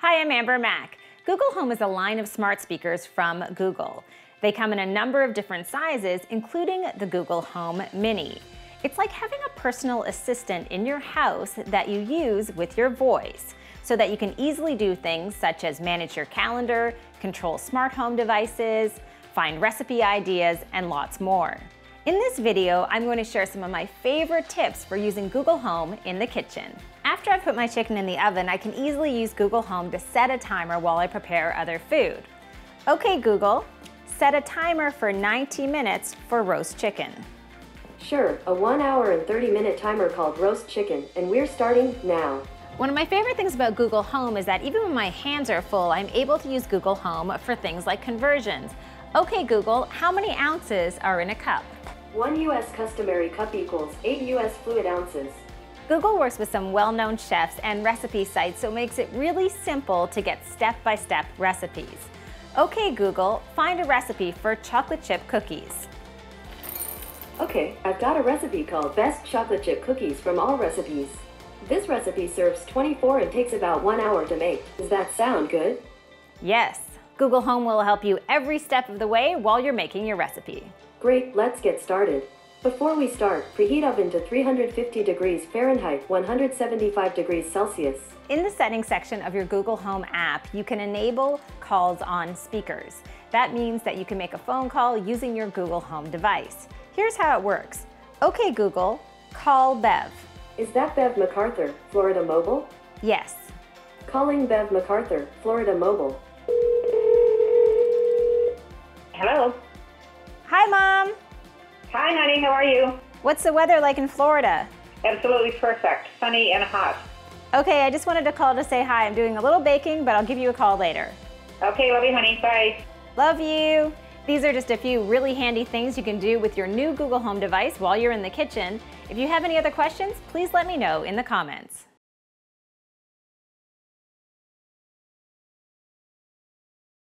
Hi, I'm Amber Mack. Google Home is a line of smart speakers from Google. They come in a number of different sizes, including the Google Home Mini. It's like having a personal assistant in your house that you use with your voice, so that you can easily do things such as manage your calendar, control smart home devices, find recipe ideas, and lots more. In this video, I'm going to share some of my favorite tips for using Google Home in the kitchen. After I've put my chicken in the oven, I can easily use Google Home to set a timer while I prepare other food. Okay, Google, set a timer for 90 minutes for roast chicken. Sure, a 1 hour and 30-minute timer called roast chicken, and we're starting now. One of my favorite things about Google Home is that even when my hands are full, I'm able to use Google Home for things like conversions. Okay, Google, how many ounces are in a cup? 1 U.S. customary cup equals 8 U.S. fluid ounces. Google works with some well-known chefs and recipe sites, so it makes it really simple to get step-by-step recipes. Okay, Google, find a recipe for chocolate chip cookies. Okay, I've got a recipe called Best Chocolate Chip Cookies from All Recipes. This recipe serves 24 and takes about 1 hour to make. Does that sound good? Yes. Google Home will help you every step of the way while you're making your recipe. Great, let's get started. Before we start, preheat oven to 350 degrees Fahrenheit, 175 degrees Celsius. In the settings section of your Google Home app, you can enable calls on speakers. That means that you can make a phone call using your Google Home device. Here's how it works. Okay, Google, call Bev. Is that Bev MacArthur, Florida Mobile? Yes. Calling Bev MacArthur, Florida Mobile. Hello. Hi, Mom. Hi, honey. How are you? What's the weather like in Florida? Absolutely perfect. Sunny and hot. Okay, I just wanted to call to say hi. I'm doing a little baking, but I'll give you a call later. Okay, love you, honey. Bye. Love you. These are just a few really handy things you can do with your new Google Home device while you're in the kitchen. If you have any other questions, please let me know in the comments.